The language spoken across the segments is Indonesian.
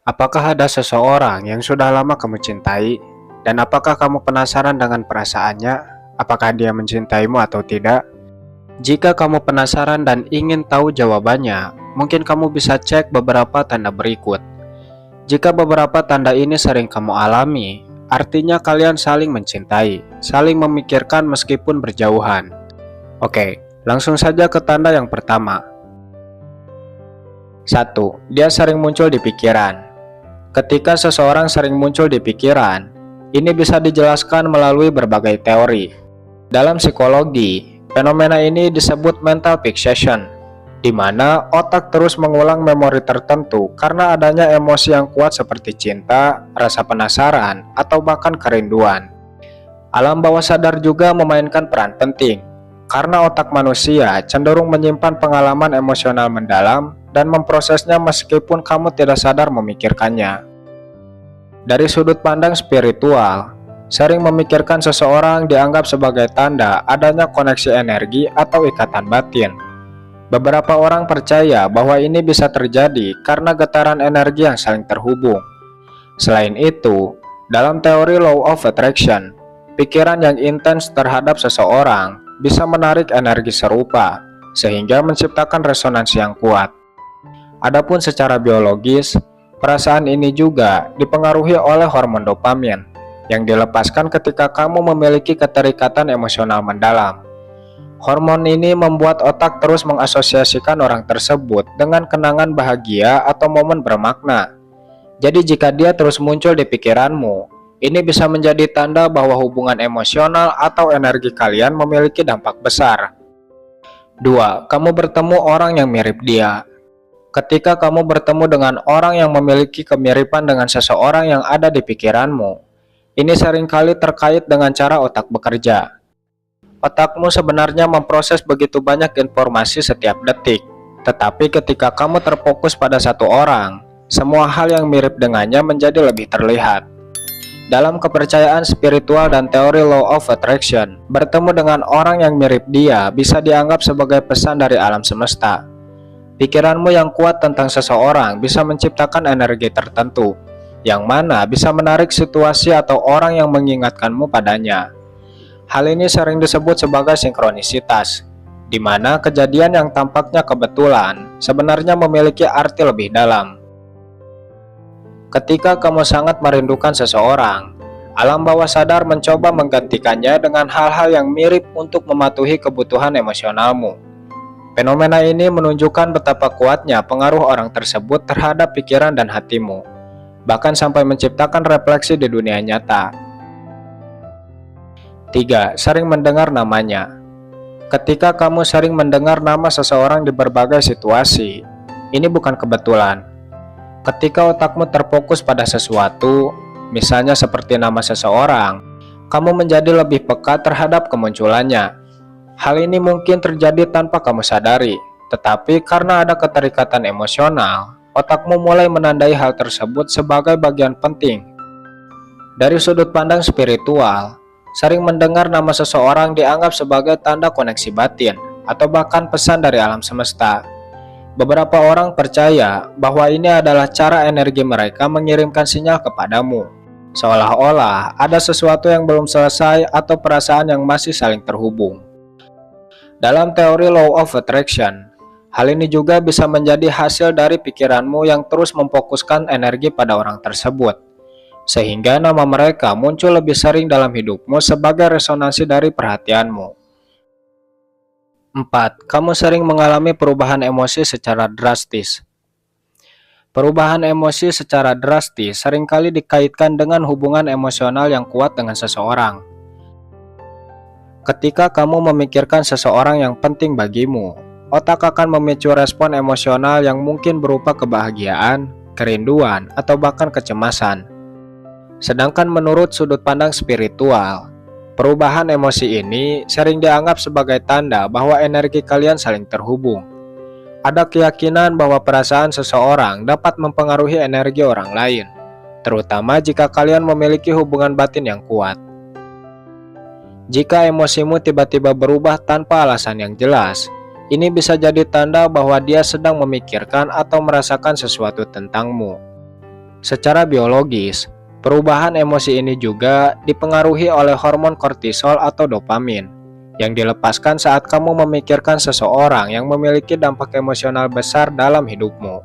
Apakah ada seseorang yang sudah lama kamu cintai? Dan apakah kamu penasaran dengan perasaannya? Apakah dia mencintaimu atau tidak? Jika kamu penasaran dan ingin tahu jawabannya, mungkin kamu bisa cek beberapa tanda berikut. Jika beberapa tanda ini sering kamu alami, artinya kalian saling mencintai, saling memikirkan meskipun berjauhan. Oke, langsung saja ke tanda yang pertama. 1. Dia sering muncul di pikiran. Ketika seseorang sering muncul di pikiran, ini bisa dijelaskan melalui berbagai teori. Dalam psikologi, fenomena ini disebut mental fixation, di mana otak terus mengulang memori tertentu karena adanya emosi yang kuat seperti cinta, rasa penasaran, atau bahkan kerinduan. Alam bawah sadar juga memainkan peran penting, karena otak manusia cenderung menyimpan pengalaman emosional mendalam dan memprosesnya meskipun kamu tidak sadar memikirkannya. Dari sudut pandang spiritual, sering memikirkan seseorang dianggap sebagai tanda adanya koneksi energi atau ikatan batin. Beberapa orang percaya bahwa ini bisa terjadi karena getaran energi yang saling terhubung. Selain itu, dalam teori Law of Attraction, pikiran yang intens terhadap seseorang bisa menarik energi serupa, sehingga menciptakan resonansi yang kuat. Adapun secara biologis, perasaan ini juga dipengaruhi oleh hormon dopamin yang dilepaskan ketika kamu memiliki keterikatan emosional mendalam. Hormon ini membuat otak terus mengasosiasikan orang tersebut dengan kenangan bahagia atau momen bermakna. Jadi jika dia terus muncul di pikiranmu, ini bisa menjadi tanda bahwa hubungan emosional atau energi kalian memiliki dampak besar. 2. Kamu bertemu orang yang mirip dia. Ketika kamu bertemu dengan orang yang memiliki kemiripan dengan seseorang yang ada di pikiranmu, ini seringkali terkait dengan cara otak bekerja. Otakmu sebenarnya memproses begitu banyak informasi setiap detik, tetapi ketika kamu terfokus pada satu orang, semua hal yang mirip dengannya menjadi lebih terlihat. Dalam kepercayaan spiritual dan teori Law of Attraction, bertemu dengan orang yang mirip dia bisa dianggap sebagai pesan dari alam semesta. Pikiranmu yang kuat tentang seseorang bisa menciptakan energi tertentu, yang mana bisa menarik situasi atau orang yang mengingatkanmu padanya. Hal ini sering disebut sebagai sinkronisitas, di mana kejadian yang tampaknya kebetulan sebenarnya memiliki arti lebih dalam. Ketika kamu sangat merindukan seseorang, alam bawah sadar mencoba menggantikannya dengan hal-hal yang mirip untuk mematuhi kebutuhan emosionalmu. Fenomena ini menunjukkan betapa kuatnya pengaruh orang tersebut terhadap pikiran dan hatimu, bahkan sampai menciptakan refleksi di dunia nyata. 3. Sering mendengar namanya. Ketika kamu sering mendengar nama seseorang di berbagai situasi, ini bukan kebetulan. Ketika otakmu terfokus pada sesuatu, misalnya seperti nama seseorang, kamu menjadi lebih peka terhadap kemunculannya. Hal ini mungkin terjadi tanpa kamu sadari, tetapi karena ada keterikatan emosional, otakmu mulai menandai hal tersebut sebagai bagian penting. Dari sudut pandang spiritual, sering mendengar nama seseorang dianggap sebagai tanda koneksi batin atau bahkan pesan dari alam semesta. Beberapa orang percaya bahwa ini adalah cara energi mereka mengirimkan sinyal kepadamu, seolah-olah ada sesuatu yang belum selesai atau perasaan yang masih saling terhubung. Dalam teori Law of Attraction, hal ini juga bisa menjadi hasil dari pikiranmu yang terus memfokuskan energi pada orang tersebut, sehingga nama mereka muncul lebih sering dalam hidupmu sebagai resonansi dari perhatianmu. 4. Kamu sering mengalami perubahan emosi secara drastis. Perubahan emosi secara drastis seringkali dikaitkan dengan hubungan emosional yang kuat dengan seseorang. Ketika kamu memikirkan seseorang yang penting bagimu, otak akan memicu respon emosional yang mungkin berupa kebahagiaan, kerinduan, atau bahkan kecemasan. Sedangkan menurut sudut pandang spiritual, perubahan emosi ini sering dianggap sebagai tanda bahwa energi kalian saling terhubung. Ada keyakinan bahwa perasaan seseorang dapat mempengaruhi energi orang lain, terutama jika kalian memiliki hubungan batin yang kuat. Jika emosimu tiba-tiba berubah tanpa alasan yang jelas, ini bisa jadi tanda bahwa dia sedang memikirkan atau merasakan sesuatu tentangmu. Secara biologis, perubahan emosi ini juga dipengaruhi oleh hormon kortisol atau dopamin yang dilepaskan saat kamu memikirkan seseorang yang memiliki dampak emosional besar dalam hidupmu.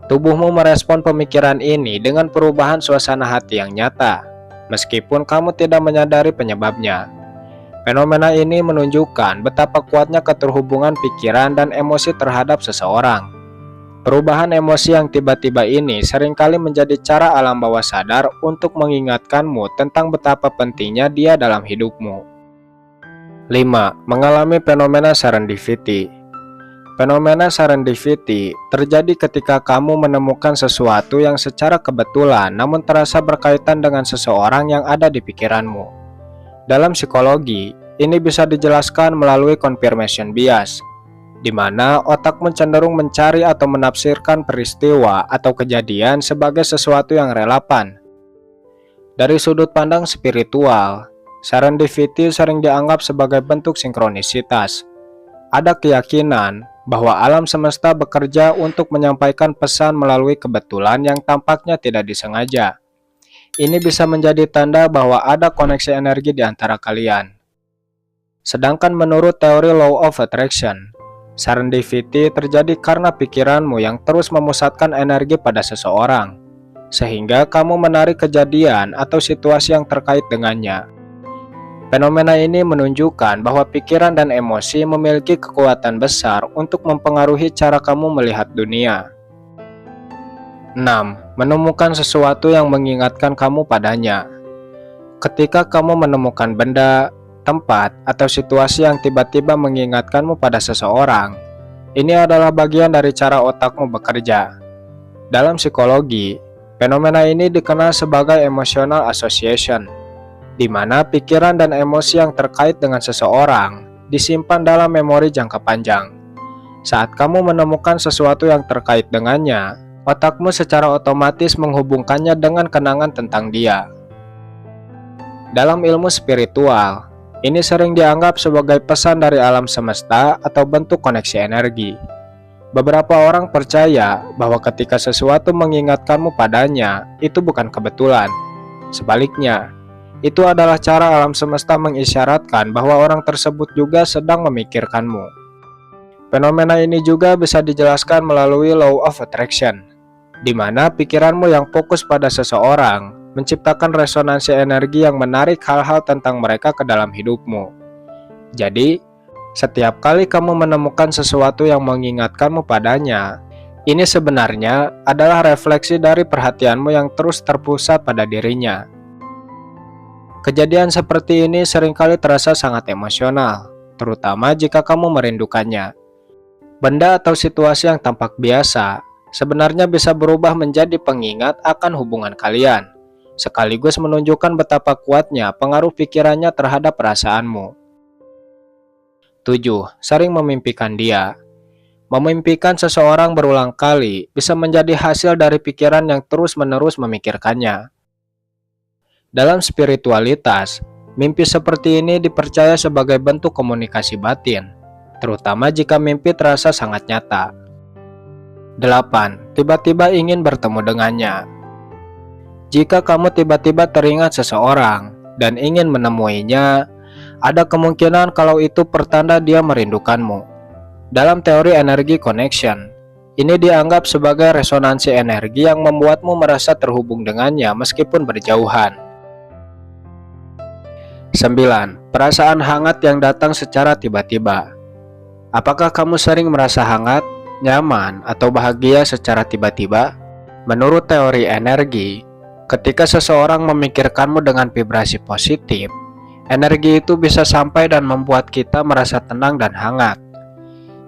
Tubuhmu merespon pemikiran ini dengan perubahan suasana hati yang nyata, meskipun kamu tidak menyadari penyebabnya. Fenomena ini menunjukkan betapa kuatnya keterhubungan pikiran dan emosi terhadap seseorang. Perubahan emosi yang tiba-tiba ini seringkali menjadi cara alam bawah sadar untuk mengingatkanmu tentang betapa pentingnya dia dalam hidupmu. 5. Mengalami fenomena serendipity. Fenomena serendipity terjadi ketika kamu menemukan sesuatu yang secara kebetulan namun terasa berkaitan dengan seseorang yang ada di pikiranmu. Dalam psikologi, ini bisa dijelaskan melalui confirmation bias, di mana otakmu cenderung mencari atau menafsirkan peristiwa atau kejadian sebagai sesuatu yang relevan. Dari sudut pandang spiritual, serendipity sering dianggap sebagai bentuk sinkronisitas. Ada keyakinan bahwa alam semesta bekerja untuk menyampaikan pesan melalui kebetulan yang tampaknya tidak disengaja. Ini bisa menjadi tanda bahwa ada koneksi energi di antara kalian. Sedangkan menurut teori Law of Attraction, serendipity terjadi karena pikiranmu yang terus memusatkan energi pada seseorang, sehingga kamu menarik kejadian atau situasi yang terkait dengannya. Fenomena ini menunjukkan bahwa pikiran dan emosi memiliki kekuatan besar untuk mempengaruhi cara kamu melihat dunia. 6. Menemukan sesuatu yang mengingatkan kamu padanya. Ketika kamu menemukan benda, tempat, atau situasi yang tiba-tiba mengingatkanmu pada seseorang, ini adalah bagian dari cara otakmu bekerja. Dalam psikologi, fenomena ini dikenal sebagai emotional association, di mana pikiran dan emosi yang terkait dengan seseorang disimpan dalam memori jangka panjang. Saat kamu menemukan sesuatu yang terkait dengannya, otakmu secara otomatis menghubungkannya dengan kenangan tentang dia. Dalam ilmu spiritual, ini sering dianggap sebagai pesan dari alam semesta atau bentuk koneksi energi. Beberapa orang percaya bahwa ketika sesuatu mengingatkanmu padanya, itu bukan kebetulan. Sebaliknya, itu adalah cara alam semesta mengisyaratkan bahwa orang tersebut juga sedang memikirkanmu. Fenomena ini juga bisa dijelaskan melalui Law of Attraction, di mana pikiranmu yang fokus pada seseorang menciptakan resonansi energi yang menarik hal-hal tentang mereka ke dalam hidupmu. Jadi, setiap kali kamu menemukan sesuatu yang mengingatkanmu padanya, ini sebenarnya adalah refleksi dari perhatianmu yang terus terpusat pada dirinya. Kejadian seperti ini seringkali terasa sangat emosional, terutama jika kamu merindukannya. Benda atau situasi yang tampak biasa sebenarnya bisa berubah menjadi pengingat akan hubungan kalian, sekaligus menunjukkan betapa kuatnya pengaruh pikirannya terhadap perasaanmu. 7. Sering memimpikan dia. Memimpikan seseorang berulang kali bisa menjadi hasil dari pikiran yang terus-menerus memikirkannya. Dalam spiritualitas, mimpi seperti ini dipercaya sebagai bentuk komunikasi batin, terutama jika mimpi terasa sangat nyata. 8. Tiba-tiba ingin bertemu dengannya. Jika kamu tiba-tiba teringat seseorang dan ingin menemuinya, ada kemungkinan kalau itu pertanda dia merindukanmu. Dalam teori energi connection, ini dianggap sebagai resonansi energi yang membuatmu merasa terhubung dengannya meskipun berjauhan. 9. Perasaan hangat yang datang secara tiba-tiba. Apakah kamu sering merasa hangat, nyaman, atau bahagia secara tiba-tiba? Menurut teori energi, ketika seseorang memikirkanmu dengan vibrasi positif, energi itu bisa sampai dan membuat kita merasa tenang dan hangat.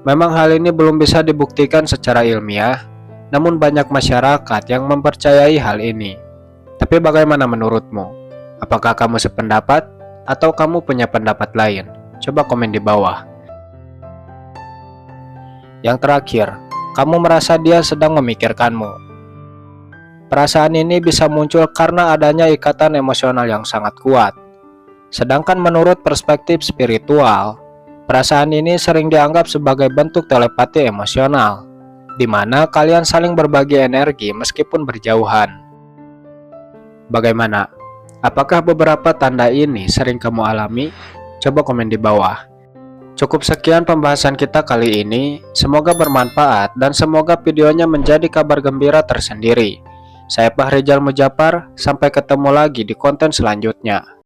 Memang hal ini belum bisa dibuktikan secara ilmiah, namun banyak masyarakat yang mempercayai hal ini. Tapi bagaimana menurutmu? Apakah kamu sependapat? Atau kamu punya pendapat lain? Coba komen di bawah. Yang terakhir, kamu merasa dia sedang memikirkanmu. Perasaan ini bisa muncul karena adanya ikatan emosional yang sangat kuat. Sedangkan menurut perspektif spiritual, perasaan ini sering dianggap sebagai bentuk telepati emosional. di mana kalian saling berbagi energi meskipun berjauhan. Bagaimana? Apakah beberapa tanda ini sering kamu alami? Coba komen di bawah. Cukup sekian pembahasan kita kali ini, semoga bermanfaat dan semoga videonya menjadi kabar gembira tersendiri. Saya Pak Rizal Mujapar, sampai ketemu lagi di konten selanjutnya.